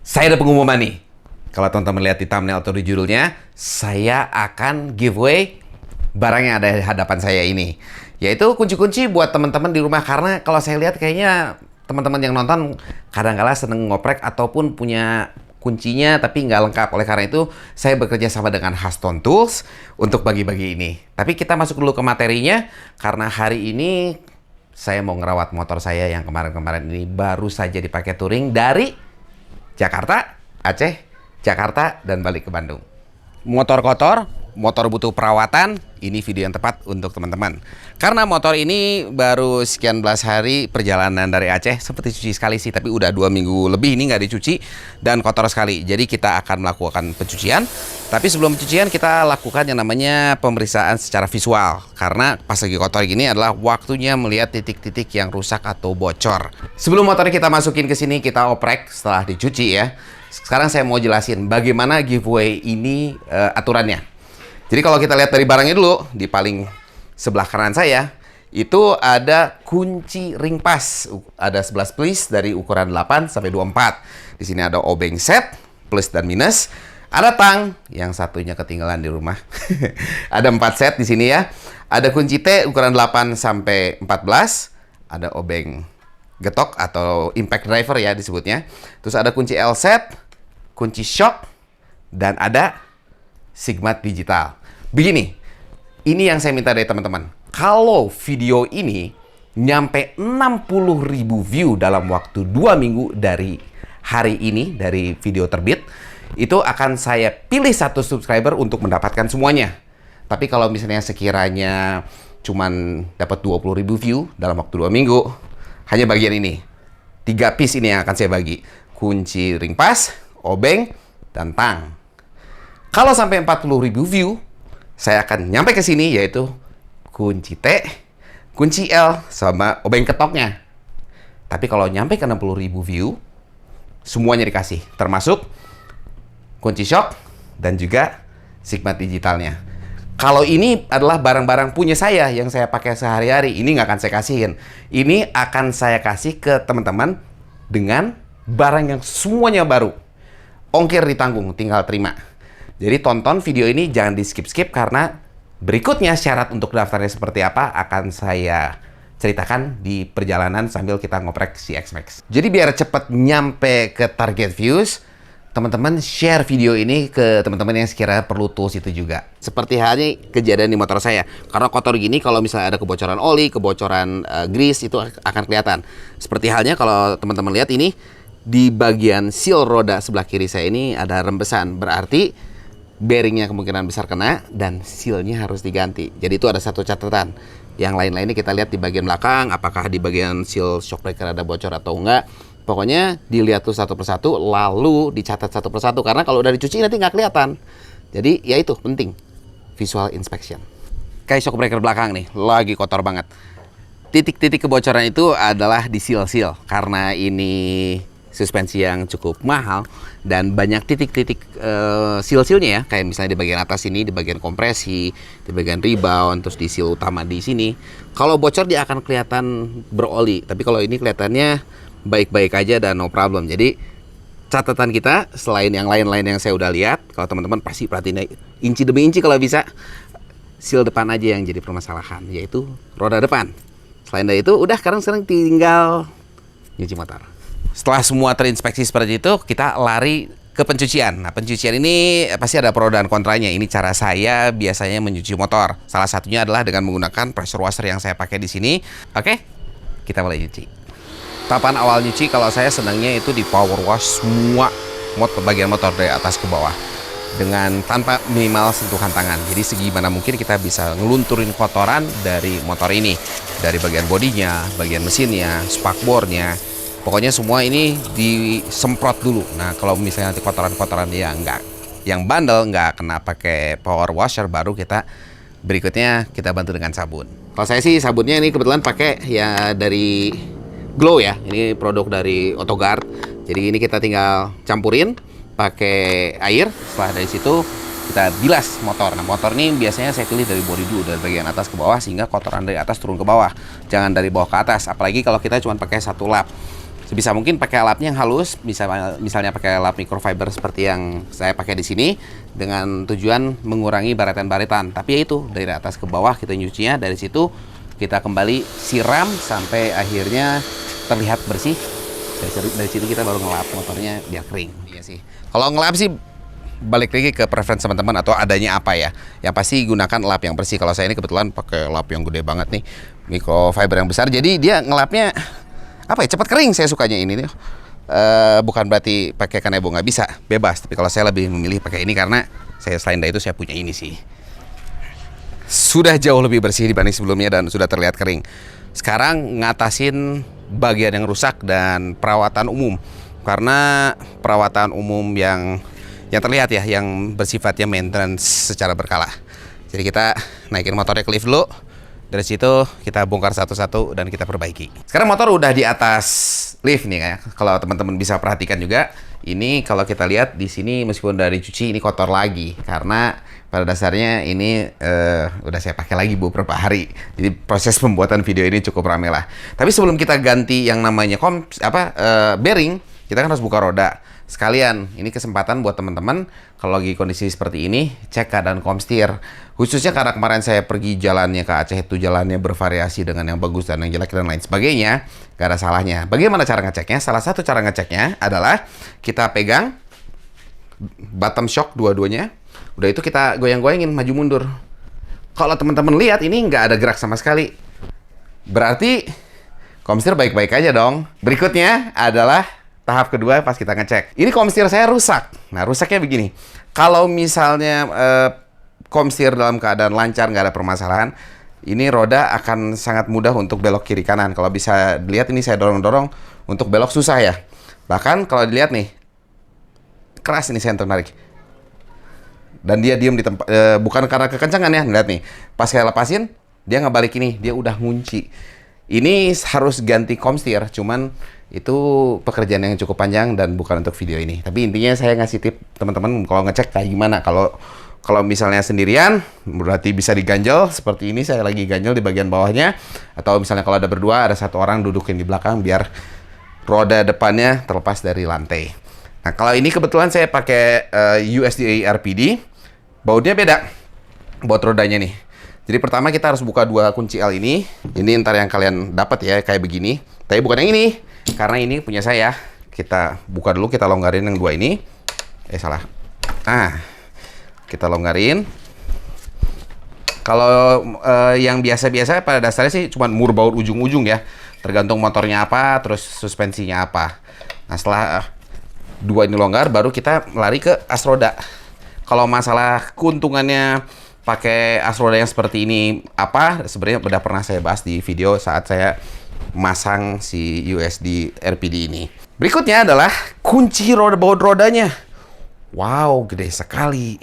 Saya ada pengumuman nih. Kalau teman-teman lihat di thumbnail atau di judulnya, saya akan giveaway barang yang ada di hadapan saya ini. Yaitu kunci-kunci buat teman-teman di rumah. Karena kalau saya lihat kayaknya teman-teman yang nonton kadang-kala seneng ngoprek ataupun punya kuncinya tapi nggak lengkap. Oleh karena itu, saya bekerja sama dengan Haston Tools untuk bagi-bagi ini. Tapi kita masuk dulu ke materinya, karena hari ini saya mau ngerawat motor saya yang kemarin-kemarin ini baru saja dipakai touring dari Jakarta, Aceh, Jakarta, dan balik ke Bandung. Motor kotor, motor butuh perawatan, ini video yang tepat untuk teman-teman. Karena motor ini baru sekian belas hari perjalanan dari Aceh, seperti cuci sekali sih, tapi udah 2 minggu lebih ini nggak dicuci dan kotor sekali. Jadi kita akan melakukan pencucian, tapi sebelum pencucian kita lakukan yang namanya pemeriksaan secara visual. Karena pas lagi kotor gini adalah waktunya melihat titik-titik yang rusak atau bocor. Sebelum motornya kita masukin ke sini, kita oprek setelah dicuci ya. Sekarang saya mau jelasin bagaimana giveaway ini aturannya. Jadi kalau kita lihat dari barangnya dulu, di paling sebelah kanan saya, itu ada kunci ring pas. Ada 11 please dari ukuran 8 sampai 24. Di sini ada obeng set, plus dan minus. Ada tang, yang satunya ketinggalan di rumah. Ada 4 set di sini ya. Ada kunci T ukuran 8 sampai 14. Ada obeng getok atau impact driver ya disebutnya. Terus ada kunci L set, kunci shock, dan ada Sigmat digital. Begini, ini yang saya minta dari teman-teman. Kalau video ini nyampe 60.000 view dalam waktu 2 minggu dari hari ini, dari video terbit, itu akan saya pilih 1 subscriber untuk mendapatkan semuanya. Tapi kalau misalnya sekiranya cuman dapat 20.000 view dalam waktu 2 minggu, hanya bagian ini. 3 piece ini yang akan saya bagi. Kunci ring pas, obeng, dan tang. Kalau sampai 40.000 view, saya akan nyampe ke sini, yaitu kunci T, kunci L, sama obeng ketoknya. Tapi kalau nyampe ke 60.000 view, semuanya dikasih, termasuk kunci shock dan juga Sigmat digitalnya. Kalau ini adalah barang-barang punya saya yang saya pakai sehari-hari, ini nggak akan saya kasihin. Ini akan saya kasih ke teman-teman dengan barang yang semuanya baru. Ongkir ditanggung, tinggal terima. Jadi tonton video ini, jangan di skip-skip, karena berikutnya syarat untuk daftarnya seperti apa akan saya ceritakan di perjalanan sambil kita ngoprek si X-Max. Jadi biar cepat nyampe ke target views, teman-teman share video ini ke teman-teman yang sekiranya perlu tools itu juga. Seperti halnya kejadian di motor saya. Karena kotor gini, kalau misalnya ada kebocoran oli, kebocoran grease, itu akan kelihatan. Seperti halnya kalau teman-teman lihat ini, di bagian seal roda sebelah kiri saya ini ada rembesan. Berarti bearingnya kemungkinan besar kena dan sealnya harus diganti. Jadi itu ada 1 catatan. Yang lain-lainnya kita lihat di bagian belakang, apakah di bagian seal shock breaker ada bocor atau enggak. Pokoknya dilihat tuh 1 persatu, lalu dicatat 1 persatu, karena kalau udah dicuci nanti nggak kelihatan. Jadi ya itu penting, visual inspection. Kayak shock breaker belakang nih, lagi kotor banget. Titik-titik kebocoran itu adalah di seal-seal, karena ini suspensi yang cukup mahal dan banyak titik-titik seal-sealnya ya, kayak misalnya di bagian atas ini, di bagian kompresi, di bagian rebound, terus di seal utama di sini. Kalau bocor dia akan kelihatan beroli, tapi kalau ini kelihatannya baik-baik aja dan no problem. Jadi catatan kita, selain yang lain-lain yang saya udah lihat, kalau teman-teman pasti perhatiin inci demi inci kalau bisa, seal depan aja yang jadi permasalahan, yaitu roda depan. Selain dari itu, udah sekarang tinggal nyuci motor. Setelah semua terinspeksi seperti itu, kita lari ke pencucian. Nah, pencucian ini pasti ada pro dan kontranya. Ini cara saya biasanya mencuci motor. Salah satunya adalah dengan menggunakan pressure washer yang saya pakai di sini. Oke, kita mulai nyuci. Tahapan awal nyuci kalau saya senangnya itu di power wash semua bagian motor dari atas ke bawah. Dengan tanpa minimal sentuhan tangan. Jadi segimana mungkin kita bisa ngelunturin kotoran dari motor ini. Dari bagian bodinya, bagian mesinnya, spakbornya. Pokoknya semua ini disemprot dulu. Nah, kalau misalnya nanti kotoran-kotoran yang bandel nggak kena pakai power washer, baru kita berikutnya kita bantu dengan sabun. Kalau saya sih sabunnya ini kebetulan pakai ya dari Glow ya. Ini produk dari Autoguard. Jadi ini kita tinggal campurin pakai air. Setelah dari situ kita bilas motor. Nah, motor ini biasanya saya pilih dari bodi dulu, dari bagian atas ke bawah, sehingga kotoran dari atas turun ke bawah. Jangan dari bawah ke atas, apalagi kalau kita cuma pakai 1 lap. Sebisa mungkin pakai lapnya yang halus, misalnya pakai lap microfiber seperti yang saya pakai di sini, dengan tujuan mengurangi baretan-baretan. Tapi ya itu, dari atas ke bawah kita nyucinya, dari situ kita kembali siram sampai akhirnya terlihat bersih. Dari situ kita baru ngelap motornya biar kering. Iya sih. Kalau ngelap sih balik lagi ke preference teman-teman atau adanya apa ya. Yang pasti gunakan lap yang bersih. Kalau saya ini kebetulan pakai lap yang gede banget nih, microfiber yang besar. Jadi dia ngelapnya apa ya, cepat kering. Saya sukanya ini nih. Bukan berarti pakai kanebo nggak bisa, bebas. Tapi kalau saya lebih memilih pakai ini karena saya selain dari itu saya punya ini sih. Sudah jauh lebih bersih dibanding sebelumnya dan sudah terlihat kering. Sekarang ngatasin bagian yang rusak dan perawatan umum. Karena perawatan umum yang terlihat ya, yang bersifatnya maintenance secara berkala. Jadi kita naikin motornya ke lift dulu. Dari situ kita bongkar satu-satu dan kita perbaiki. Sekarang motor udah di atas lift nih kayak. Kalau teman-teman bisa perhatikan juga, ini kalau kita lihat di sini meskipun udah dicuci ini kotor lagi karena pada dasarnya ini udah saya pakai lagi beberapa hari. Jadi proses pembuatan video ini cukup rame lah. Tapi sebelum kita ganti yang namanya bearing, kita kan harus buka roda. Sekalian, ini kesempatan buat teman-teman kalau lagi kondisi seperti ini, cek keadaan komstir. Khususnya karena kemarin saya pergi jalannya ke Aceh itu jalannya bervariasi dengan yang bagus dan yang jelek dan lain sebagainya. Gak ada salahnya. Bagaimana cara ngeceknya? Salah satu cara ngeceknya adalah kita pegang bottom shock dua-duanya. Udah itu kita goyang-goyangin maju mundur. Kalau teman-teman lihat ini nggak ada gerak sama sekali. Berarti komstir baik-baik aja dong. Berikutnya adalah tahap kedua pas kita ngecek. Ini komstir saya rusak. Nah, rusaknya begini. Kalau misalnya komstir dalam keadaan lancar, nggak ada permasalahan, ini roda akan sangat mudah untuk belok kiri kanan. Kalau bisa dilihat ini saya dorong-dorong, untuk belok susah ya. Bahkan kalau dilihat nih, keras ini saya untuk narik. Dan dia diem di tempat, bukan karena kekencangan ya. Lihat nih, pas saya lepasin, dia nggak balik ini, dia udah ngunci. Ini harus ganti komstir, cuman itu pekerjaan yang cukup panjang dan bukan untuk video ini. Tapi intinya saya ngasih tip teman-teman kalau ngecek kayak gimana. Kalau misalnya sendirian, berarti bisa diganjel seperti ini. Saya lagi ganjel di bagian bawahnya. Atau misalnya kalau ada berdua, ada satu orang dudukin di belakang biar roda depannya terlepas dari lantai. Nah, kalau ini kebetulan saya pakai USD RPD. Bautnya beda. Baut rodanya nih. Jadi pertama kita harus buka dua kunci L ini. Ini ntar yang kalian dapat ya, kayak begini. Tapi bukan yang ini, karena ini punya saya. Kita buka dulu, kita longgarin yang dua ini. Salah. Nah, kita longgarin. Kalau yang biasa-biasa pada dasarnya sih cuma mur baut ujung-ujung ya. Tergantung motornya apa, terus suspensinya apa. Nah, setelah dua ini longgar, baru kita lari ke as roda. Kalau masalah keuntungannya pakai as roda yang seperti ini apa, sebenarnya udah pernah saya bahas di video saat saya masang si USD RPD ini. Berikutnya adalah kunci roda baut rodanya. Wow, gede sekali.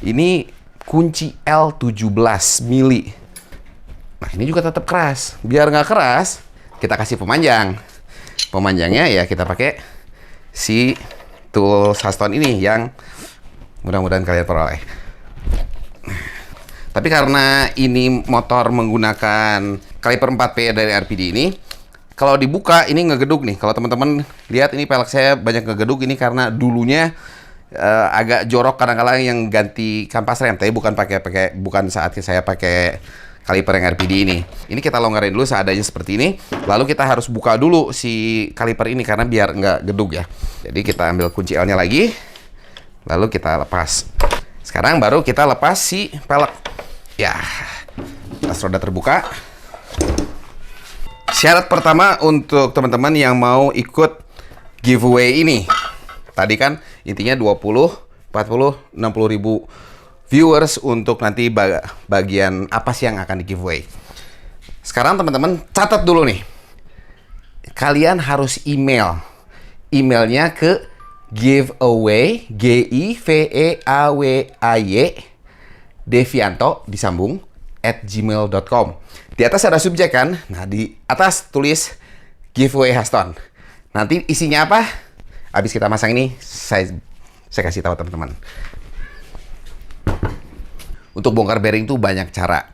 Ini kunci L17 mili. Nah, ini juga tetap keras. Biar nggak keras, kita kasih pemanjang. Pemanjangnya ya kita pakai si tool Haston ini yang mudah-mudahan kalian peroleh. Tapi karena ini motor menggunakan kaliper 4P dari RPD ini, kalau dibuka ini ngegeduk nih. Kalau teman-teman lihat ini pelek saya banyak ngegeduk ini karena dulunya agak jorok kadang-kadang yang ganti kampas rem. Tapi bukan saat saya pakai kaliper yang RPD ini. Ini kita longgarin dulu seadanya seperti ini. Lalu kita harus buka dulu si kaliper ini karena biar nggak geduk ya. Jadi kita ambil kunci L-nya lagi. Lalu kita lepas. Sekarang baru kita lepas si pelek. Ya, as roda terbuka. Syarat pertama untuk teman-teman yang mau ikut giveaway ini. Tadi kan intinya 20, 40, 60 ribu viewers untuk nanti bagian apa sih yang akan di giveaway. Sekarang teman-teman catat dulu nih. Kalian harus email. Emailnya ke giveaway, GIVEAWAY Devianto disambung @gmail.com. Di atas ada subjek kan? Nah, di atas tulis giveaway Haston. Nanti isinya apa? Habis kita masang ini, saya kasih tahu teman-teman. Untuk bongkar bearing tuh banyak cara.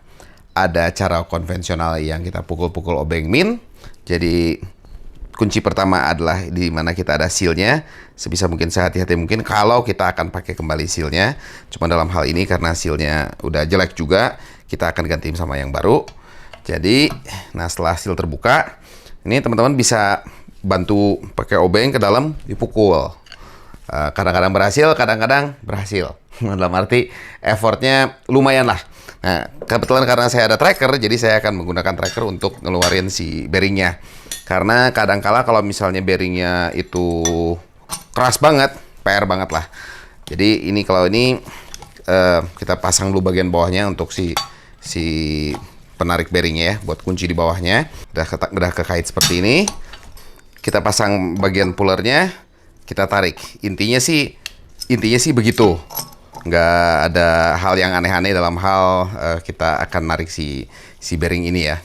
Ada cara konvensional yang kita pukul-pukul obeng min. Jadi kunci pertama adalah di mana kita ada sealnya. Sebisa mungkin sehati-hati mungkin kalau kita akan pakai kembali sealnya. Cuma dalam hal ini karena sealnya udah jelek juga, kita akan ganti sama yang baru. Jadi, nah setelah seal terbuka, ini teman-teman bisa bantu pakai obeng ke dalam, dipukul. Kadang-kadang berhasil, kadang-kadang berhasil. Dalam arti effortnya lumayan lah. Nah, kebetulan karena saya ada tracker, jadi saya akan menggunakan tracker untuk ngeluarin si bearingnya. Karena kadang-kala kalau misalnya bearingnya itu keras banget, PR banget lah. Jadi ini kalau ini kita pasang dulu bagian bawahnya untuk si penarik bearingnya ya, buat kunci di bawahnya. Udah kekait seperti ini. Kita pasang bagian pullernya, kita tarik. Intinya sih begitu. Nggak ada hal yang aneh-aneh dalam hal kita akan narik si bearing ini ya.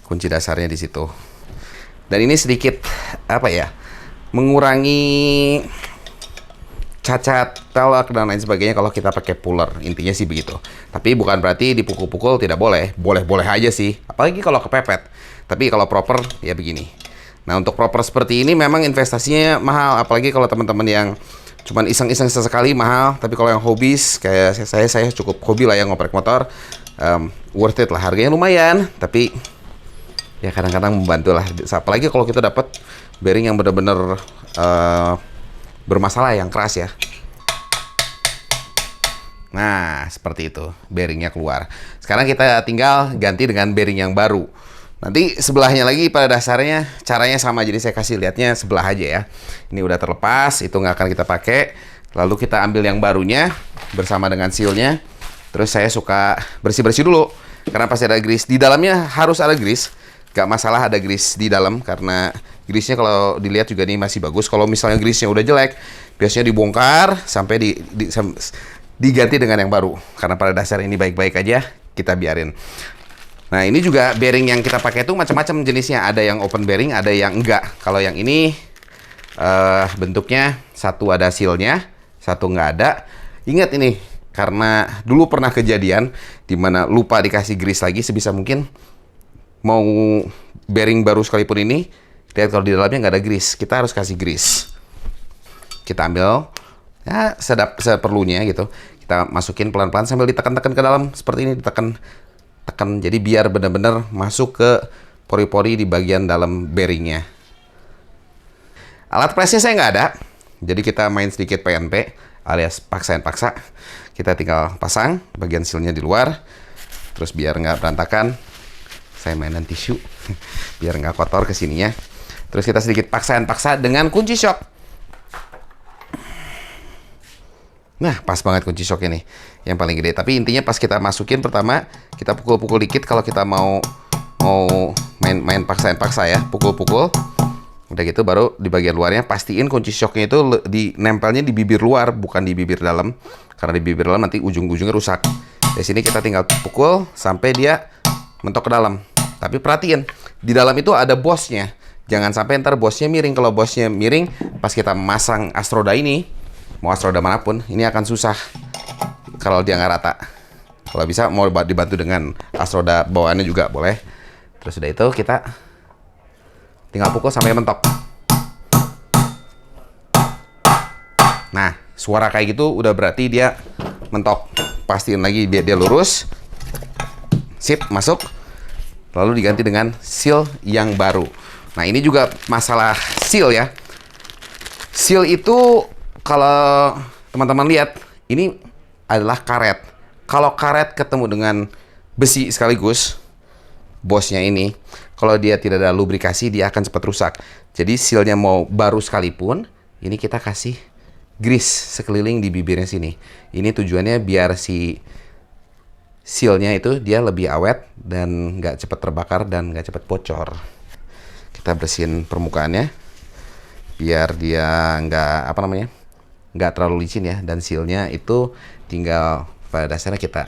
Kunci dasarnya di situ. Dan ini sedikit apa ya, mengurangi cacat pelek dan lain sebagainya kalau kita pakai puller. Intinya sih begitu. Tapi bukan berarti dipukul-pukul tidak boleh. Boleh-boleh aja sih. Apalagi kalau kepepet. Tapi kalau proper ya begini. Nah, untuk proper seperti ini memang investasinya mahal. Apalagi kalau teman-teman yang cuman iseng-iseng sesekali mahal. Tapi kalau yang hobis kayak saya cukup hobi lah yang ngoprek motor, worth it lah. Harganya lumayan. Tapi ya kadang-kadang membantu lah. Apalagi kalau kita dapat bearing yang benar-benar bermasalah, yang keras ya. Nah, seperti itu. Bearingnya keluar. Sekarang kita tinggal ganti dengan bearing yang baru. Nanti sebelahnya lagi pada dasarnya caranya sama. Jadi saya kasih lihatnya sebelah aja ya. Ini udah terlepas, itu nggak akan kita pakai. Lalu kita ambil yang barunya bersama dengan sealnya. Terus saya suka bersih-bersih dulu. Karena pasti ada grease. Di dalamnya harus ada grease. Gak masalah ada grease di dalam, karena grease-nya kalau dilihat juga nih masih bagus. Kalau misalnya grease-nya udah jelek, biasanya dibongkar sampai diganti dengan yang baru. Karena pada dasar ini baik-baik aja, kita biarin. Nah, ini juga bearing yang kita pakai itu macam-macam jenisnya. Ada yang open bearing, ada yang enggak. Kalau yang ini bentuknya satu ada seal-nya, satu nggak ada. Ingat ini, karena dulu pernah kejadian di mana lupa dikasih grease lagi. Sebisa mungkin mau bearing baru sekalipun ini, lihat kalau di dalamnya nggak ada grease, kita harus kasih grease. Kita ambil ya seperlunya gitu, kita masukin pelan-pelan sambil ditekan-tekan ke dalam seperti ini, ditekan. Jadi biar benar-benar masuk ke pori-pori di bagian dalam bearingnya. Alat presnya saya nggak ada, jadi kita main sedikit PNP alias paksa. Kita tinggal pasang bagian sealnya di luar, terus biar nggak berantakan. Saya mainan tisu biar nggak kotor kesininya. Terus kita sedikit paksa dengan kunci shock. Nah, pas banget kunci shock ini yang paling gede. Tapi intinya pas kita masukin pertama, kita pukul-pukul dikit kalau kita mau main paksa ya, pukul-pukul. Udah gitu baru di bagian luarnya pastiin kunci shocknya itu nempelnya di bibir luar, bukan di bibir dalam. Karena di bibir dalam nanti ujung-ujungnya rusak. Di sini kita tinggal pukul sampai dia mentok ke dalam. Tapi perhatiin, di dalam itu ada bosnya. Jangan sampai ntar bosnya miring. Kalau bosnya miring, pas kita masang astroda ini, mau astroda manapun, ini akan susah kalau dia nggak rata. Kalau bisa mau dibantu dengan astroda bawaannya juga boleh. Terus udah itu kita tinggal pukul sampai mentok. Nah, suara kayak gitu udah berarti dia mentok. Pastiin lagi dia lurus. Sip, masuk. Lalu diganti dengan seal yang baru. Nah, ini juga masalah seal ya. Seal itu kalau teman-teman lihat, ini adalah karet. Kalau karet ketemu dengan besi sekaligus, bosnya ini, kalau dia tidak ada lubrikasi, dia akan cepat rusak. Jadi sealnya mau baru sekalipun, ini kita kasih grease sekeliling di bibirnya sini. Ini tujuannya biar si sealnya itu dia lebih awet dan nggak cepat terbakar dan nggak cepat bocor. Kita bersihin permukaannya biar dia nggak terlalu licin ya, dan sealnya itu tinggal pada dasarnya kita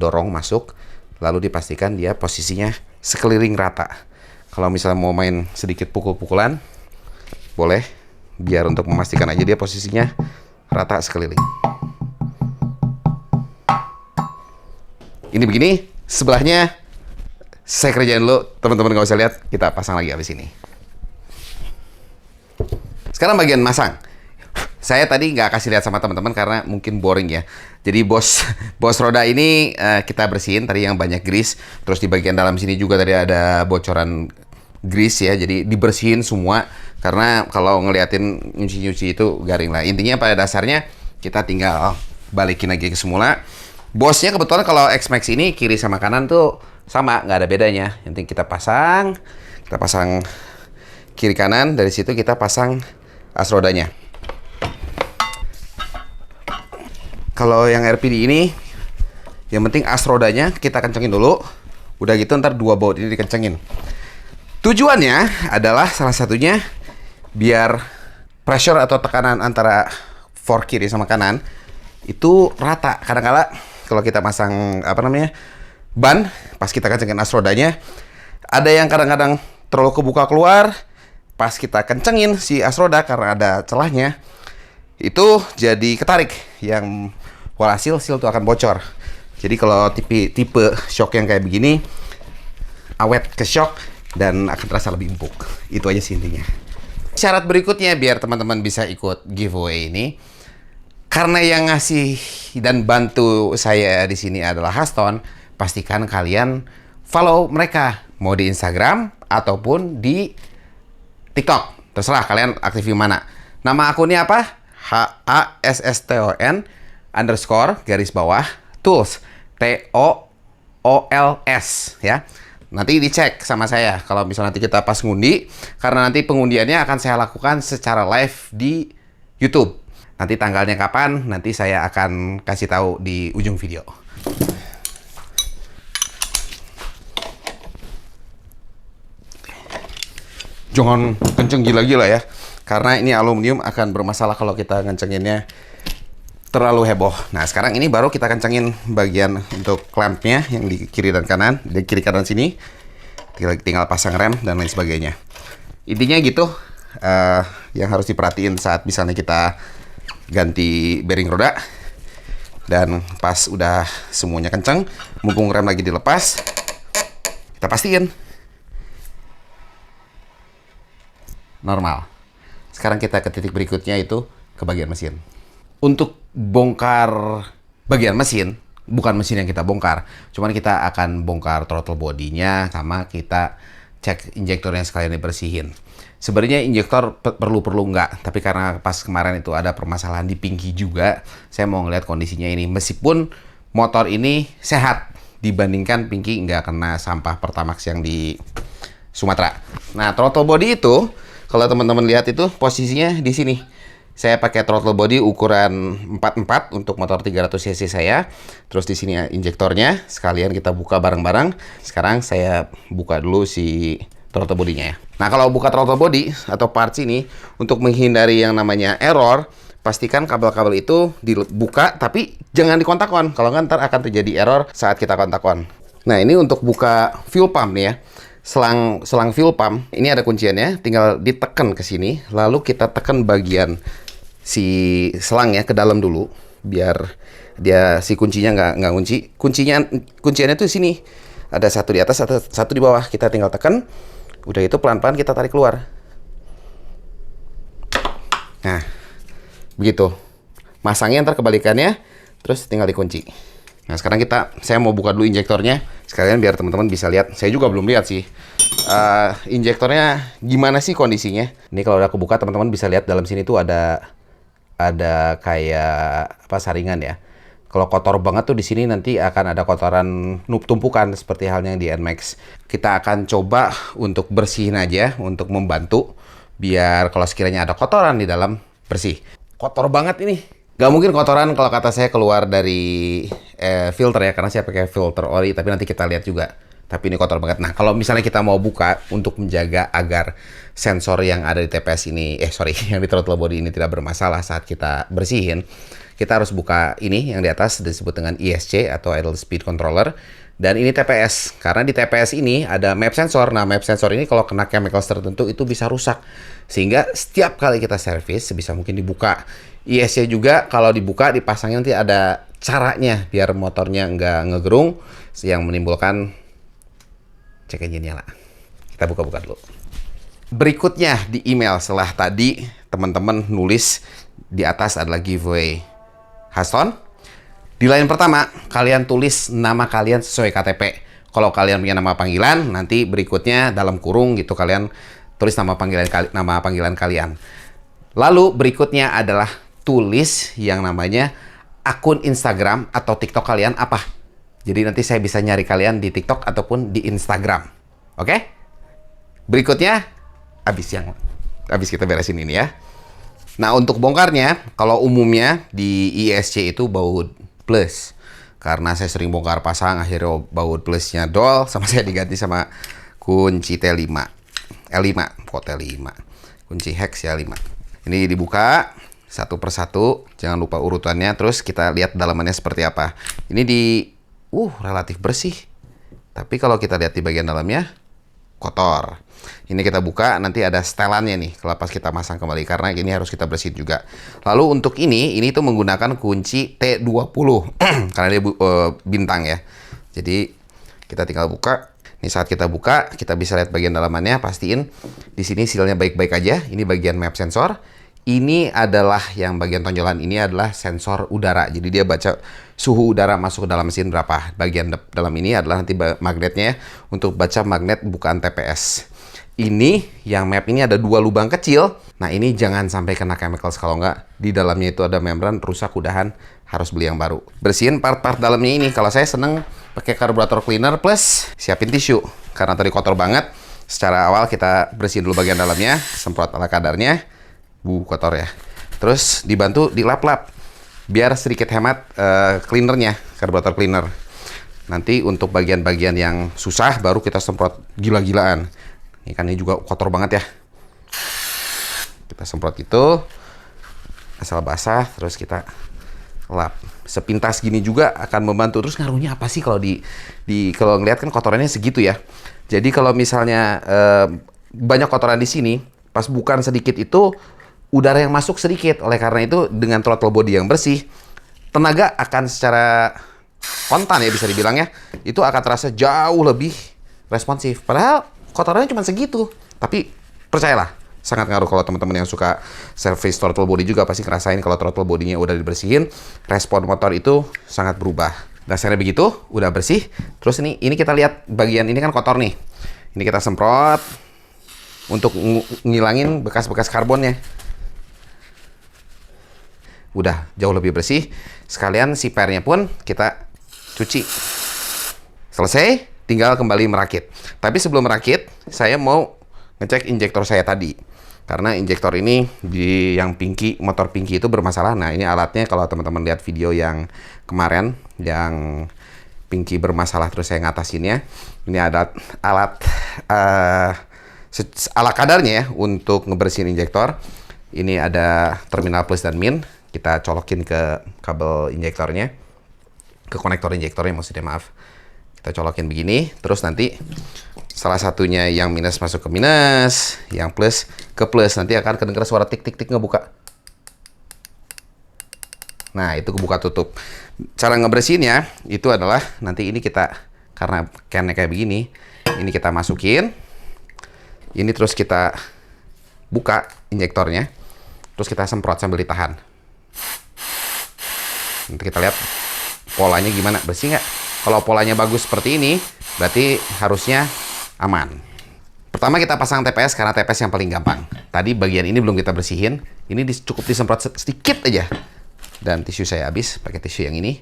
dorong masuk, lalu dipastikan dia posisinya sekeliling rata. Kalau misalnya mau main sedikit pukul-pukulan boleh, biar untuk memastikan aja dia posisinya rata sekeliling. Ini begini, sebelahnya saya kerjain dulu, teman-teman nggak usah lihat, kita pasang lagi habis ini. Sekarang bagian masang. Saya tadi nggak kasih lihat sama teman-teman karena mungkin boring ya. Jadi bos roda ini kita bersihin tadi yang banyak grease. Terus di bagian dalam sini juga tadi ada bocoran grease ya. Jadi dibersihin semua karena kalau ngeliatin nyuci-nyuci itu garing lah. Intinya pada dasarnya kita tinggal balikin lagi ke semula. Bosnya kebetulan kalau X-Max ini kiri sama kanan tuh sama, nggak ada bedanya. Yang penting kita pasang kiri kanan, dari situ kita pasang as rodanya. Kalau yang RPD ini, yang penting as rodanya kita kencengin dulu. Udah gitu ntar dua baut ini dikencengin. Tujuannya adalah salah satunya biar pressure atau tekanan antara fork kiri sama kanan itu rata. Kadang-kala kalau kita pasang ban, pas kita kencengin as rodanya, ada yang kadang-kadang terlalu kebuka keluar. Pas kita kencengin si as roda karena ada celahnya, itu jadi ketarik, yang walhasil seal tuh akan bocor. Jadi kalau tipe shock yang kayak begini, awet ke shock dan akan terasa lebih empuk. Itu aja sih intinya. Syarat berikutnya biar teman-teman bisa ikut giveaway ini, karena yang ngasih dan bantu saya di sini adalah Haston, pastikan kalian follow mereka, mau di Instagram ataupun di TikTok. Terserah kalian aktif di mana. Nama akunnya apa? HASSTON_tools. TOOLS ya. Nanti dicek sama saya kalau misalnya nanti kita pas ngundi, karena nanti pengundiannya akan saya lakukan secara live di YouTube. Nanti tanggalnya kapan, nanti saya akan kasih tahu di ujung video. Jangan kenceng gila-gila ya, karena ini aluminium akan bermasalah kalau kita ngencenginnya terlalu heboh. Nah sekarang ini baru kita kencengin bagian untuk clampnya yang di kiri dan kanan. Di kiri kanan sini tinggal pasang rem dan lain sebagainya. Intinya gitu, yang harus diperhatiin saat misalnya kita ganti bearing roda. Dan pas udah semuanya kenceng, mumpung rem lagi dilepas, kita pastiin normal. Sekarang kita ke titik berikutnya, itu ke bagian mesin. Untuk bongkar bagian mesin, bukan mesin yang kita bongkar, cuman kita akan bongkar throttle bodinya, sama kita cek injektornya sekalian dibersihin. Sebenarnya injektor perlu nggak, tapi karena pas kemarin itu ada permasalahan di pinky juga, saya mau ngeliat kondisinya ini. Meskipun motor ini sehat dibandingkan pinky nggak kena sampah Pertamax yang di Sumatera. Nah, throttle body itu, kalau teman-teman lihat itu posisinya di sini. Saya pakai throttle body ukuran 44 untuk motor 300 cc saya. Terus di sini injektornya, sekalian kita buka bareng-bareng. Sekarang saya buka dulu si throttle bodinya ya. Nah, kalau buka throttle body atau parts ini, untuk menghindari yang namanya error, pastikan kabel-kabel itu dibuka, tapi jangan dikontak-on. Kalau nggak ntar akan terjadi error saat kita kontak-on. Nah, ini untuk buka fuel pump nih ya. Selang fuel pump ini ada kunciannya, tinggal ditekan ke sini, lalu kita tekan bagian si selang ya ke dalam dulu, biar dia si kuncinya nggak ngunci. Kunciannya tuh sini, ada satu di atas, satu di bawah. Kita tinggal tekan, udah itu pelan-pelan kita tarik keluar. Nah, begitu. Masangnya ntar kebalikannya, terus tinggal dikunci. Nah sekarang saya mau buka dulu injektornya sekalian biar teman-teman bisa lihat. Saya juga belum lihat sih injektornya gimana sih kondisinya. Ini kalau udah kebuka teman-teman bisa lihat dalam sini tuh ada kayak saringan ya. Kalau kotor banget tuh di sini nanti akan ada kotoran tumpukan seperti halnya di NMAX. Kita akan coba untuk bersihin aja untuk membantu biar kalau sekiranya ada kotoran di dalam bersih. Kotor banget ini. Gak mungkin kotoran kalau kata saya keluar dari filter ya, karena saya pakai filter ori, tapi nanti kita lihat juga. Tapi ini kotor banget. Nah, kalau misalnya kita mau buka untuk menjaga agar sensor yang ada di TPS ini, yang di throttle body ini tidak bermasalah saat kita bersihin, kita harus buka ini yang di atas disebut dengan ISC atau Idle Speed Controller. Dan ini TPS, karena di TPS ini ada map sensor. Nah, map sensor ini kalau kena chemicals tertentu itu bisa rusak. Sehingga setiap kali kita servis sebisa mungkin dibuka. ISC juga kalau dibuka dipasangnya nanti ada caranya biar motornya nggak ngegerung yang menimbulkan check engine nyala. Kita buka-buka dulu. Berikutnya di email setelah tadi teman-teman nulis di atas adalah giveaway Haston. Di line pertama, kalian tulis nama kalian sesuai KTP. Kalau kalian punya nama panggilan, nanti berikutnya dalam kurung gitu kalian tulis nama panggilan kalian. Lalu berikutnya adalah tulis yang namanya akun Instagram atau TikTok kalian apa. Jadi nanti saya bisa nyari kalian di TikTok ataupun di Instagram. Oke? Berikutnya, habis kita beresin ini ya. Nah, untuk bongkarnya, kalau umumnya di ISC itu baut plus. Karena saya sering bongkar pasang, akhirnya baut plusnya dol, sama saya diganti sama kunci T5. L5, kok T5. Kunci hex ya 5. Ini dibuka satu persatu, jangan lupa urutannya, terus kita lihat dalamannya seperti apa. Ini relatif bersih. Tapi kalau kita lihat di bagian dalamnya, kotor. Ini kita buka, nanti ada setelannya nih, kalau pas kita masang kembali, karena ini harus kita bersihin juga. Lalu untuk ini tuh menggunakan kunci T20, karena dia bintang ya. Jadi kita tinggal buka. Ini saat kita buka, kita bisa lihat bagian dalamannya, pastiin di sini sealnya baik-baik aja. Ini bagian map sensor. Ini adalah yang bagian tonjolan ini adalah sensor udara. Jadi dia baca suhu udara masuk ke dalam mesin berapa. Bagian dalam ini adalah nanti magnetnya ya, untuk baca magnet bukaan TPS. Ini yang map ini ada 2 lubang kecil. Nah ini jangan sampai kena chemicals, kalau nggak di dalamnya itu ada membran rusak, udahan harus beli yang baru. Bersihin part-part dalamnya ini. Kalau saya seneng pakai karburator cleaner plus siapin tisu karena tadi kotor banget. Secara awal kita bersihin dulu bagian dalamnya, semprot ala kadarnya. Kotor ya. Terus dibantu dilap-lap biar sedikit hemat cleanernya, karburator cleaner. Nanti untuk bagian-bagian yang susah baru kita semprot gila-gilaan. Ini kan ini juga kotor banget ya. Kita semprot gitu asal basah, terus kita lap. Sepintas gini juga akan membantu. Terus ngaruhnya apa sih kalau kalau ngeliat kan kotorannya segitu ya. Jadi kalau misalnya banyak kotoran di sini, pas bukan sedikit itu udara yang masuk sedikit. Oleh karena itu dengan throttle body yang bersih, tenaga akan secara kontan ya bisa dibilang ya, itu akan terasa jauh lebih responsif. Padahal kotorannya cuma segitu. Tapi percayalah, sangat ngaruh. Kalau teman-teman yang suka service throttle body juga pasti ngerasain kalau throttle bodinya udah dibersihin, respon motor itu sangat berubah. Dasarnya begitu, udah bersih. Terus ini kita lihat bagian ini kan kotor nih. Ini kita semprot untuk ngilangin bekas-bekas karbonnya. Udah jauh lebih bersih. Sekalian si pernya pun kita cuci. Selesai, tinggal kembali merakit. Tapi sebelum merakit, saya mau ngecek injektor saya tadi. Karena injektor ini di yang Pinky, motor Pinky itu bermasalah. Nah, ini alatnya kalau teman-teman lihat video yang kemarin yang Pinky bermasalah terus saya ngatasinnya. Ini ada alat ala kadarnya ya untuk ngebersihin injektor. Ini ada terminal plus dan min. Kita colokin ke kabel injektornya, ke konektor injektornya maksudnya, maaf. Kita colokin begini, terus nanti salah satunya yang minus masuk ke minus, yang plus ke plus. Nanti akan kedengar suara tik-tik-tik ngebuka. Nah, itu kebuka tutup. Cara ngebersihinnya itu adalah nanti ini kita, karena cannya kayak begini, ini kita masukin. Ini terus kita buka injektornya, terus kita semprot sambil ditahan. Nanti kita lihat polanya gimana, bersih nggak? Kalau polanya bagus seperti ini, berarti harusnya aman. Pertama kita pasang TPS karena TPS yang paling gampang. Tadi bagian ini belum kita bersihin, ini cukup disemprot sedikit aja. Dan tisu saya habis, pakai tisu yang ini.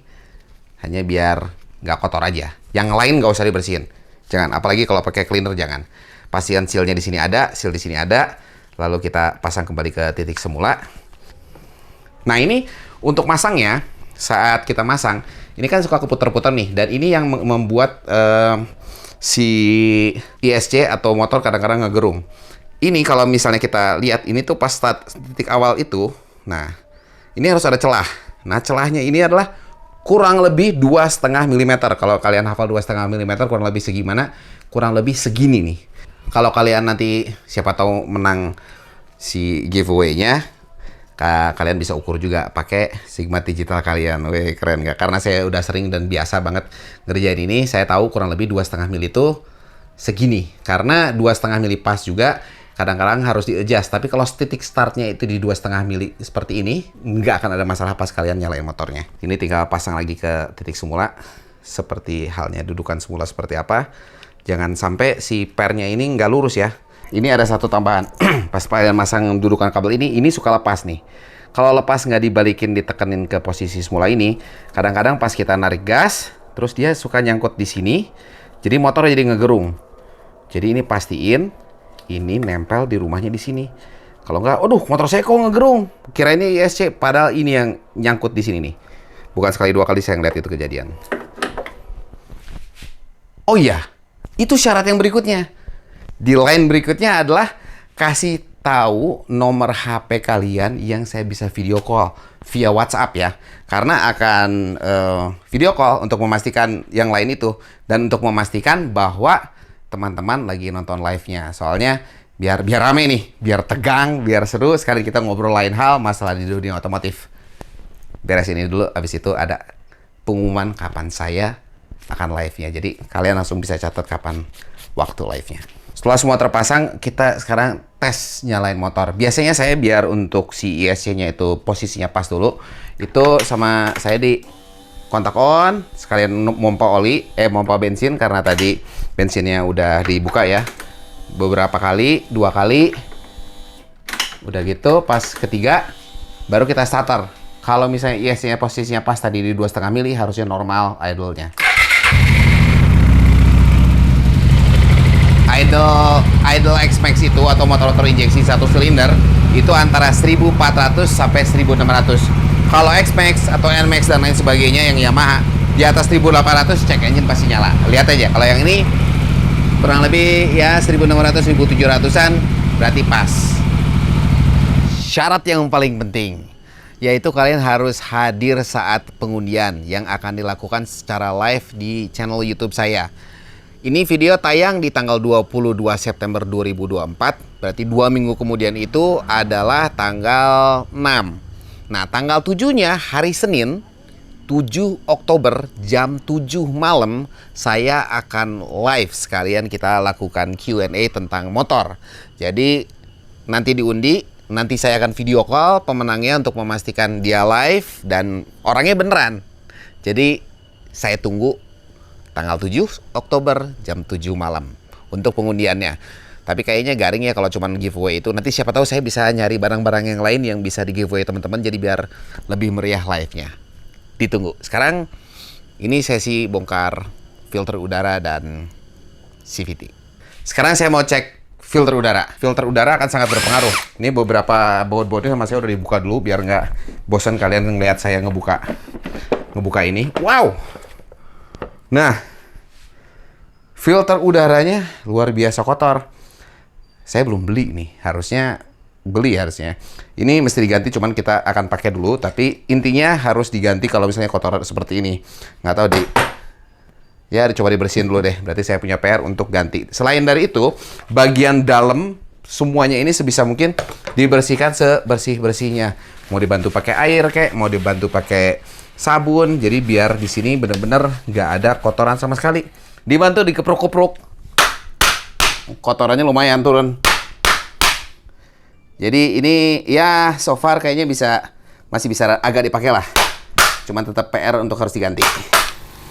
Hanya biar nggak kotor aja. Yang lain nggak usah dibersihin. Jangan, apalagi kalau pakai cleaner jangan. Pastiin sealnya di sini ada, seal di sini ada. Lalu kita pasang kembali ke titik semula. Nah ini untuk masangnya, saat kita masang, ini kan suka keputar-putar nih. Dan ini yang membuat si ISC atau motor kadang-kadang ngegerung. Ini kalau misalnya kita lihat, ini tuh pas titik awal itu, nah ini harus ada celah. Nah celahnya ini adalah kurang lebih 2,5 mm. Kalau kalian hafal 2,5 mm kurang lebih segimana? Kurang lebih segini nih. Kalau kalian nanti siapa tahu menang si giveaway-nya, kalian bisa ukur juga pakai Sigma digital kalian. Wih, keren nggak? Karena saya udah sering dan biasa banget ngerjain ini, saya tahu kurang lebih 2,5 mili itu segini. Karena 2,5 mili pas juga Kadang-kadang harus di-adjust, tapi kalau titik startnya itu di 2,5 mili seperti ini, nggak akan ada masalah pas kalian nyalain motornya. Ini tinggal pasang lagi ke titik semula, seperti halnya dudukan semula seperti apa. Jangan sampai si pernya ini nggak lurus ya. Ini ada satu tambahan, pas kalian masang dudukan kabel ini suka lepas nih. Kalau lepas nggak dibalikin, ditekenin ke posisi semula ini, kadang-kadang pas kita narik gas, terus dia suka nyangkut di sini, jadi motornya jadi ngegerung. Jadi ini pastiin, ini nempel di rumahnya di sini. Kalau nggak, aduh motor saya kok ngegerung. Kira ini ISC, padahal ini yang nyangkut di sini nih. Bukan sekali dua kali saya ngeliat itu kejadian. Oh iya, itu syarat yang berikutnya. Di line berikutnya adalah kasih tahu nomor HP kalian yang saya bisa video call via WhatsApp ya. Karena akan video call untuk memastikan yang lain itu. Dan untuk memastikan bahwa teman-teman lagi nonton live-nya. Soalnya biar rame nih, biar tegang, biar seru. Sekali kita ngobrol lain hal, masalah di dunia otomotif. Beres ini dulu, habis itu ada pengumuman kapan saya akan live-nya. Jadi kalian langsung bisa catat kapan waktu live-nya. Setelah semua terpasang, kita sekarang tes nyalain motor. Biasanya saya biar untuk si ISC-nya itu posisinya pas dulu. Itu sama saya di kontak on, sekalian mompa mompa bensin karena tadi bensinnya udah dibuka ya. Beberapa kali, 2 kali. Udah gitu, pas ketiga baru kita starter. Kalau misalnya ISC-nya posisinya pas tadi di 2,5 mili, harusnya normal idle-nya. Idle X-Max itu atau motor-motor injeksi 1 silinder itu antara 1.400 sampai 1.600. Kalau X-Max atau N-Max dan lain sebagainya yang Yamaha di atas 1.800 cek engine pasti nyala. Lihat aja, kalau yang ini kurang lebih ya 1.600 1.700-an berarti pas. Syarat yang paling penting yaitu kalian harus hadir saat pengundian yang akan dilakukan secara live di channel YouTube saya. Ini video tayang di tanggal 22 September 2024, berarti 2 minggu kemudian itu adalah tanggal 6. Nah, tanggal 7-nya hari Senin, 7 Oktober jam 7 malam, saya akan live sekalian kita lakukan Q&A tentang motor. Jadi, nanti diundi, nanti saya akan video call pemenangnya untuk memastikan dia live dan orangnya beneran. Jadi, saya tunggu tanggal 7 Oktober jam 7 malam untuk pengundiannya. Tapi kayaknya garing ya kalau cuman giveaway itu. Nanti siapa tahu saya bisa nyari barang-barang yang lain yang bisa di giveaway teman-teman, jadi biar lebih meriah live-nya. Ditunggu. Sekarang ini sesi bongkar filter udara dan CVT. Sekarang saya mau cek filter udara. Filter udara akan sangat berpengaruh. Ini beberapa baut-bautnya sama saya udah dibuka dulu biar nggak bosan kalian ngeliat saya ngebuka ini. Wow. Nah, filter udaranya luar biasa kotor. Saya belum beli nih, harusnya. Ini mesti diganti, cuman kita akan pakai dulu. Tapi intinya harus diganti kalau misalnya kotor seperti ini. Nggak tahu ya coba dibersihin dulu deh. Berarti saya punya PR untuk ganti. Selain dari itu, bagian dalam semuanya ini sebisa mungkin dibersihkan sebersih-bersihnya. Mau dibantu pakai air kek, mau dibantu pakai sabun, jadi biar di sini bener-bener nggak ada kotoran sama sekali. Dibantu dikepruk-kepruk, kotorannya lumayan turun. Jadi ini ya so far kayaknya masih bisa agak dipakai lah. Cuman tetap PR untuk harus diganti.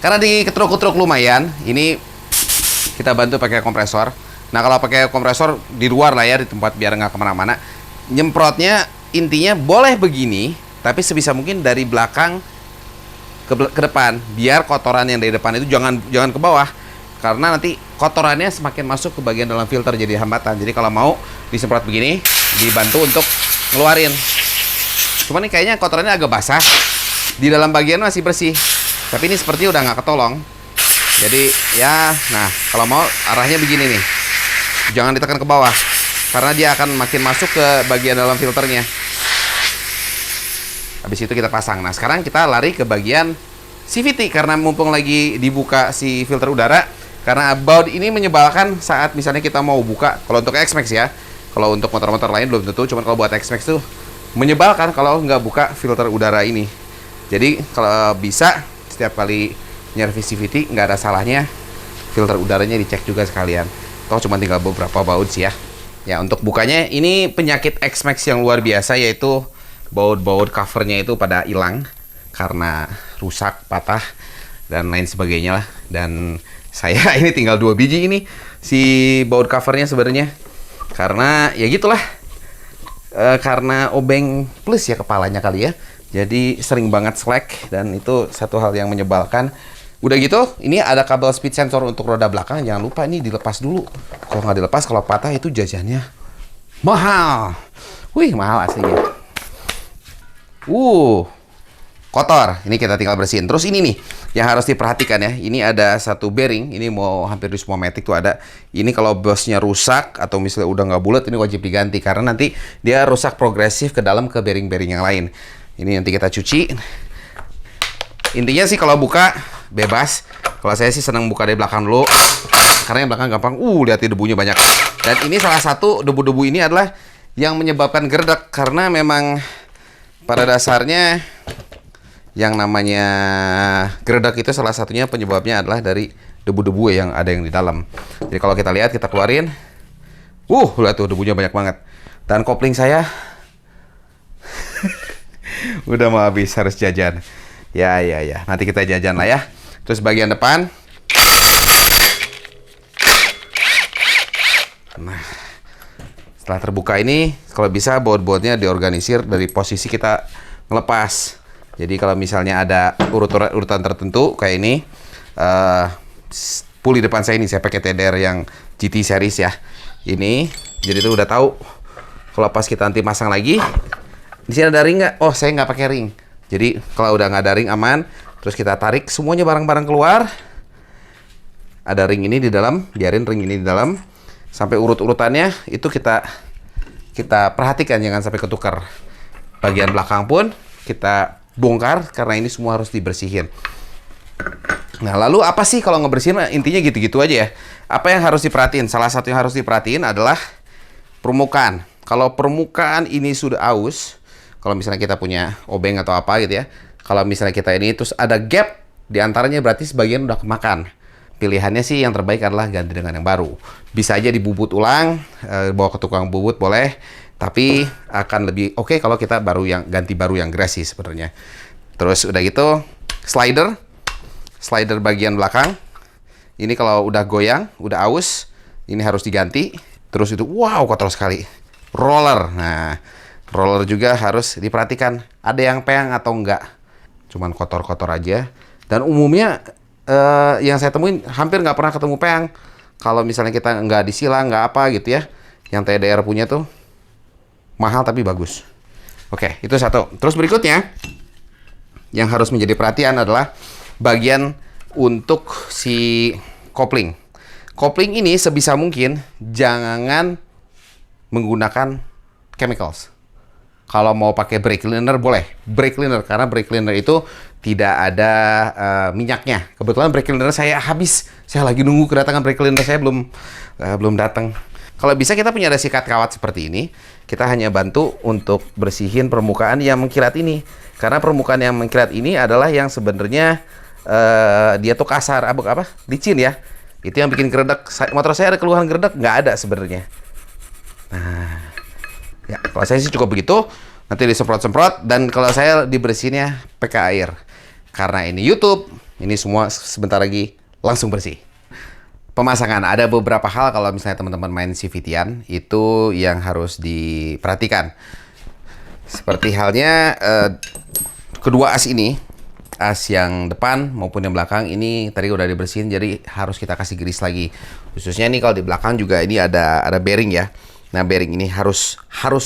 Karena diketruk-ketruk lumayan, ini kita bantu pakai kompresor. Nah kalau pakai kompresor di luar lah ya, di tempat biar nggak kemana-mana. Nyemprotnya intinya boleh begini, tapi sebisa mungkin dari belakang ke depan, biar kotoran yang dari depan itu jangan ke bawah, karena nanti kotorannya semakin masuk ke bagian dalam filter jadi hambatan. Jadi kalau mau disemprot begini, dibantu untuk ngeluarin. Cuman ini kayaknya kotorannya agak basah, di dalam bagian masih bersih, tapi ini seperti udah nggak ketolong. Jadi ya, nah kalau mau arahnya begini nih, jangan ditekan ke bawah, karena dia akan makin masuk ke bagian dalam filternya. Habis itu kita pasang. Nah sekarang kita lari ke bagian CVT, karena mumpung lagi dibuka si filter udara. Karena baut ini menyebalkan saat misalnya kita mau buka. Kalau untuk X-Max ya, kalau untuk motor-motor lain belum tentu. Cuman kalau buat X-Max tuh menyebalkan kalau nggak buka filter udara ini. Jadi kalau bisa setiap kali nyervis CVT nggak ada salahnya filter udaranya dicek juga sekalian. Toh cuma tinggal beberapa baut sih ya. Ya, untuk bukanya ini penyakit X-Max yang luar biasa, yaitu baut-baut covernya itu pada hilang karena rusak, patah, dan lain sebagainya lah. Dan saya ini tinggal 2 biji ini si baut covernya sebenarnya. Karena ya gitulah. Karena obeng plus ya kepalanya kali ya. Jadi sering banget slack dan itu satu hal yang menyebalkan. Udah gitu, ini ada kabel speed sensor untuk roda belakang. Jangan lupa ini dilepas dulu. Kalau nggak dilepas, kalau patah itu jajannya mahal. Wih, mahal aslinya. Kotor. Ini kita tinggal bersihin. Terus ini nih, yang harus diperhatikan ya. Ini ada satu bearing. Ini mau hampir di semua Matic tuh ada. Ini kalau bosnya rusak atau misalnya udah nggak bulat, ini wajib diganti. Karena nanti dia rusak progresif ke dalam ke bearing-bearing yang lain. Ini nanti kita cuci. Intinya sih kalau buka bebas. Kalau saya sih senang buka dari belakang dulu. Karena yang belakang gampang. Lihat debunya banyak. Dan ini salah satu debu-debu ini adalah yang menyebabkan gerdek. Karena memang pada dasarnya yang namanya gerdek itu salah satunya penyebabnya adalah dari debu-debu yang ada yang di dalam. Jadi kalau kita lihat, kita keluarin. Lihat tuh debunya banyak banget. Dan kopling saya udah mau habis, harus jajan. Ya. Nanti kita jajan lah ya. Terus bagian depan. Nah, setelah terbuka ini, kalau bisa baut-bautnya diorganisir dari posisi kita ngelepas. Jadi kalau misalnya ada urutan tertentu kayak ini, puli depan saya ini saya pakai TDR yang GT series ya. Ini, jadi itu udah tahu. Kalau pas kita nanti masang lagi, di sini ada ring nggak? Oh, saya nggak pakai ring. Jadi kalau udah nggak ada ring aman. Terus kita tarik semuanya barang-barang keluar. Ada ring ini di dalam, biarin ring ini di dalam. Sampai urut-urutannya itu kita perhatikan jangan sampai ketukar. Bagian belakang pun kita bongkar karena ini semua harus dibersihin. Nah, lalu apa sih kalau ngebersihin? Intinya gitu-gitu aja ya. Apa yang harus diperhatiin? Salah satu yang harus diperhatiin adalah permukaan. Kalau permukaan ini sudah aus, kalau misalnya kita punya obeng atau apa gitu ya, kalau misalnya kita ini terus ada gap di antaranya, berarti sebagian udah kemakan. Pilihannya sih yang terbaik adalah ganti dengan yang baru. Bisa aja dibubut ulang, bawa ke tukang bubut boleh, tapi akan lebih oke kalau kita ganti baru yang grass sih sebenarnya. Terus udah gitu, slider bagian belakang. Ini kalau udah goyang, udah aus, ini harus diganti. Terus itu, kotor sekali. Roller, nah roller juga harus diperhatikan. Ada yang peyang atau enggak? Cuman kotor-kotor aja. Dan umumnya yang saya temuin hampir nggak pernah ketemu peyang. Kalau misalnya kita nggak disilang, nggak apa gitu ya. Yang TDR punya tuh mahal tapi bagus. Oke, itu satu. Terus berikutnya, yang harus menjadi perhatian adalah bagian untuk si kopling. Kopling ini sebisa mungkin jangan menggunakan chemicals. Kalau mau pakai brake cleaner boleh. Brake cleaner, karena brake cleaner itu tidak ada minyaknya. Kebetulan brake cleaner saya habis. Saya lagi nunggu kedatangan brake cleaner saya belum datang. Kalau bisa kita punya ada sikat kawat seperti ini. Kita hanya bantu untuk bersihin permukaan yang mengkilat ini. Karena permukaan yang mengkilat ini adalah yang sebenarnya dia tuh kasar, licin ya. Itu yang bikin gerdek. Motor saya ada keluhan gerdek? Nggak ada sebenarnya. Nah, ya, kalau saya sih cukup begitu. Nanti disemprot-semprot. Dan kalau saya dibersihinnya pakai air. Karena ini YouTube, ini semua sebentar lagi langsung bersih. Pemasangan, ada beberapa hal kalau misalnya teman-teman main CVT-an, itu yang harus diperhatikan. Seperti halnya kedua as ini, as yang depan maupun yang belakang ini tadi udah dibersihin, jadi harus kita kasih grease lagi. Khususnya nih kalau di belakang juga ini ada bearing ya. Nah, bearing ini harus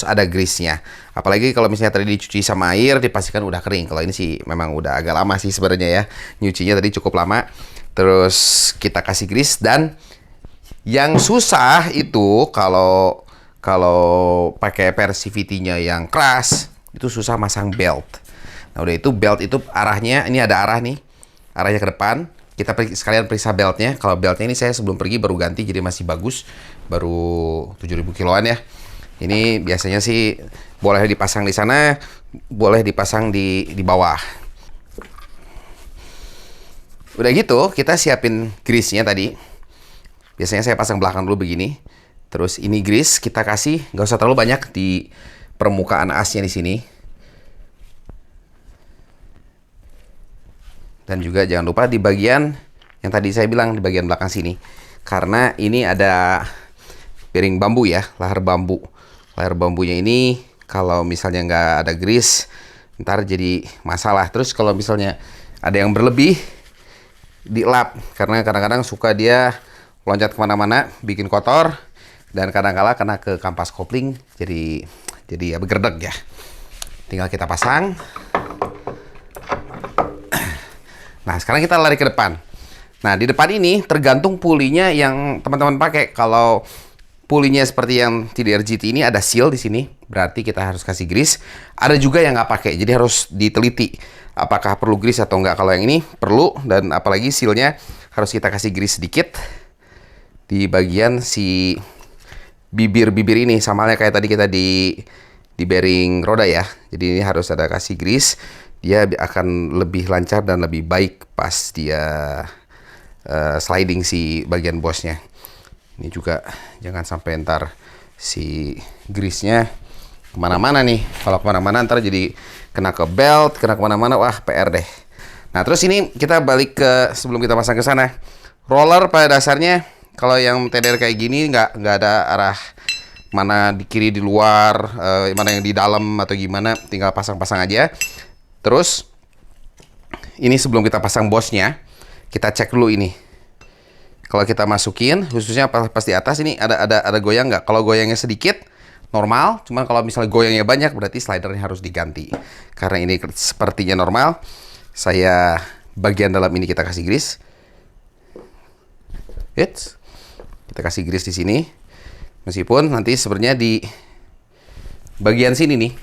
ada grease-nya. Apalagi kalau misalnya tadi dicuci sama air, dipastikan udah kering. Kalau ini sih memang udah agak lama sih sebenarnya ya. Nyucinya tadi cukup lama. Terus kita kasih grease, dan yang susah itu kalau pakai CVT-nya yang keras, itu susah masang belt. Nah, udah itu belt itu arahnya, ini ada arah nih. Arahnya ke depan. Kita sekalian periksa beltnya. Kalau beltnya ini saya sebelum pergi baru ganti, jadi masih bagus. Baru 7.000 kiloan ya. Ini biasanya sih boleh dipasang di sana, boleh dipasang di bawah. Udah gitu, kita siapin grease-nya tadi. Biasanya saya pasang belakang dulu begini. Terus ini grease kita kasih, nggak usah terlalu banyak di permukaan asnya di sini. Dan juga jangan lupa di bagian yang tadi saya bilang di bagian belakang sini. Karena ini ada piring bambu ya, lahar bambu. Lahar bambunya ini kalau misalnya nggak ada grease, ntar jadi masalah. Terus kalau misalnya ada yang berlebih, dilap. Karena kadang-kadang suka dia loncat kemana-mana, bikin kotor. Dan kadang-kala kena ke kampas kopling, jadi ya bergerdek ya. Tinggal kita pasang. Nah, sekarang kita lari ke depan. Nah, di depan ini tergantung pulinya yang teman-teman pakai. Kalau pulinya seperti yang TDR GT ini ada seal di sini, berarti kita harus kasih grease. Ada juga yang nggak pakai, jadi harus diteliti apakah perlu grease atau nggak. Kalau yang ini perlu, dan apalagi sealnya harus kita kasih grease sedikit di bagian si bibir-bibir ini, sama halnya kayak tadi kita di bearing roda ya. Jadi ini harus ada kasih grease, dia akan lebih lancar dan lebih baik pas dia sliding si bagian bosnya. Ini juga jangan sampai ntar si grease-nya kemana-mana nih. Kalau kemana-mana ntar jadi kena ke belt, kena kemana-mana, wah PR deh. Nah terus ini kita balik ke sebelum kita pasang ke sana. Roller pada dasarnya kalau yang TDR kayak gini nggak ada arah mana di kiri di luar, mana yang di dalam atau gimana, tinggal pasang-pasang aja. Terus ini sebelum kita pasang bosnya, kita cek dulu ini. Kalau kita masukin, khususnya pas di atas ini ada goyang nggak? Kalau goyangnya sedikit, normal. Cuman kalau misalnya goyangnya banyak, berarti slidernya harus diganti. Karena ini sepertinya normal, saya bagian dalam ini kita kasih grease. Kita kasih grease di sini. Meskipun nanti sebenarnya di bagian sini nih,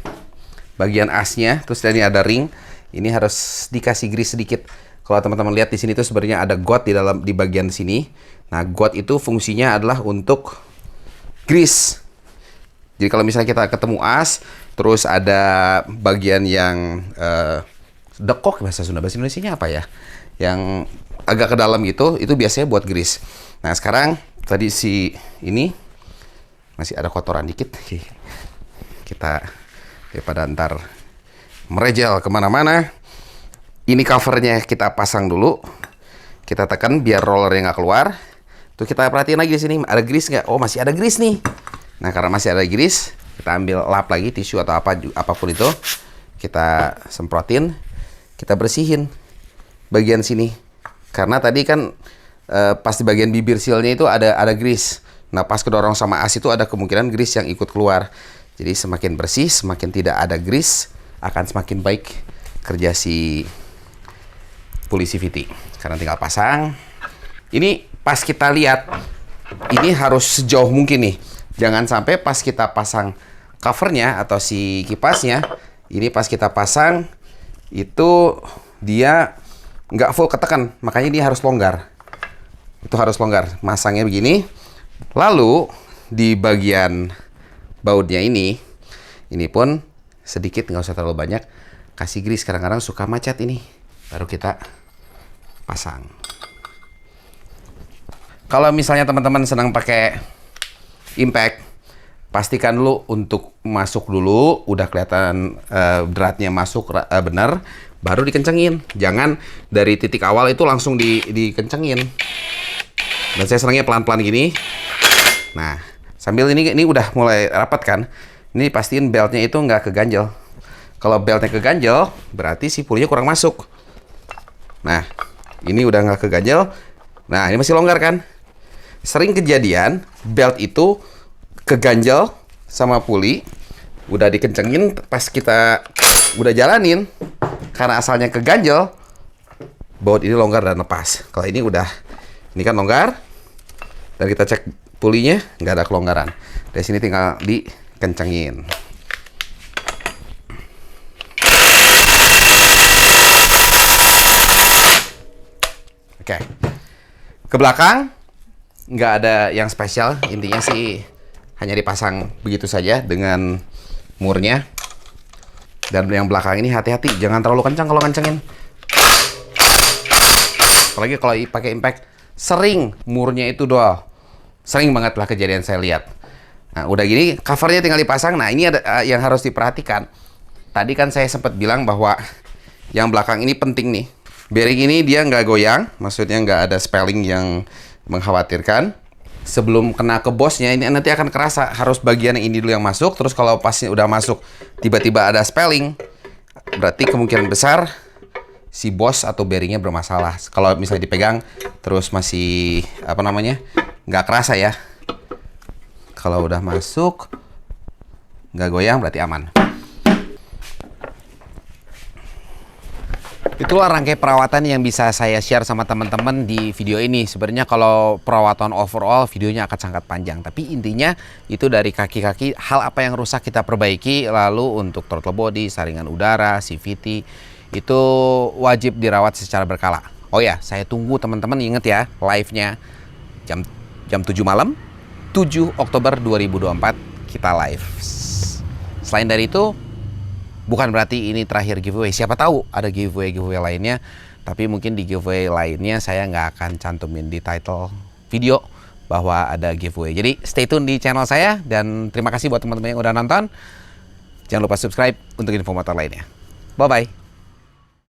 bagian asnya, terus ini ada ring, ini harus dikasih grease sedikit. Kalau teman-teman lihat di sini tuh sebenarnya ada got di bagian sini. Nah, got itu fungsinya adalah untuk grease. Jadi kalau misalnya kita ketemu as, terus ada bagian yang dekok, bahasa Indonesianya apa ya? Yang agak ke dalam itu biasanya buat grease. Nah, sekarang tadi si ini masih ada kotoran dikit. Kita daripada ntar merejel kemana-mana. Ini covernya kita pasang dulu. Kita tekan biar rollernya nggak keluar. Tuh kita perhatiin lagi di sini ada grease nggak? Oh masih ada grease nih. Nah karena masih ada grease, kita ambil lap lagi tisu atau apapun itu. Kita semprotin, kita bersihin bagian sini. Karena tadi kan pas di bagian bibir sealnya itu ada grease. Nah pas kedorong sama as itu ada kemungkinan grease yang ikut keluar. Jadi semakin bersih, semakin tidak ada grease, akan semakin baik kerja si puli CVT. Sekarang tinggal pasang. Ini pas kita lihat, ini harus sejauh mungkin nih. Jangan sampai pas kita pasang covernya atau si kipasnya, ini pas kita pasang itu dia nggak full ketekan, makanya dia harus longgar. Itu harus longgar. Masangnya begini. Lalu di bagian bautnya ini pun sedikit, nggak usah terlalu banyak. Kasih grease, kadang-kadang suka macet ini. Baru kita pasang. Kalau misalnya teman-teman senang pakai impact, pastikan dulu untuk masuk dulu, udah kelihatan dratnya masuk benar, baru dikencengin. Jangan dari titik awal itu langsung dikencengin. Dan saya senangnya pelan-pelan gini. Nah, sambil ini udah mulai rapat kan, ini pastiin beltnya itu nggak keganjel. Kalau beltnya keganjel, berarti si pulinya kurang masuk. Nah, ini udah nggak keganjel. Nah, ini masih longgar kan? Sering kejadian belt itu keganjel sama puli, udah dikencengin pas kita udah jalanin, karena asalnya keganjel, baut ini longgar dan lepas. Kalau ini kan longgar, dan kita cek pulinya nggak ada kelonggaran. Dari sini tinggal dikencengin. Oke, ke belakang nggak ada yang spesial, intinya sih hanya dipasang begitu saja dengan murnya. Dan yang belakang ini hati-hati, jangan terlalu kencang kalau kencengin. Apalagi kalau pakai impact, sering murnya itu doang. Sering banget lah kejadian saya lihat. Nah, udah gini, covernya tinggal dipasang. Nah, ini ada yang harus diperhatikan. Tadi kan saya sempat bilang bahwa yang belakang ini penting nih. Bearing ini dia nggak goyang, maksudnya nggak ada spelling yang mengkhawatirkan. Sebelum kena ke bosnya, ini nanti akan kerasa. Harus bagian yang ini dulu yang masuk, terus kalau pasnya udah masuk, tiba-tiba ada spelling, berarti kemungkinan besar si bos atau bearingnya bermasalah. Kalau misalnya dipegang, terus masih, nggak kerasa ya. Kalau udah masuk, nggak goyang berarti aman. Itulah rangkai perawatan yang bisa saya share sama teman-teman di video ini. Sebenarnya kalau perawatan overall, videonya akan sangat panjang. Tapi intinya itu dari kaki-kaki, hal apa yang rusak kita perbaiki. Lalu untuk throttle body, saringan udara, CVT, itu wajib dirawat secara berkala. Oh ya, saya tunggu teman-teman, inget ya, live-nya jam 7 malam. 7 Oktober 2024 kita live. Selain dari itu, bukan berarti ini terakhir giveaway. Siapa tahu ada giveaway lainnya. Tapi mungkin di giveaway lainnya saya nggak akan cantumin di title video bahwa ada giveaway. Jadi stay tune di channel saya. Dan terima kasih buat teman-teman yang udah nonton. Jangan lupa subscribe untuk info motor lainnya. Bye-bye.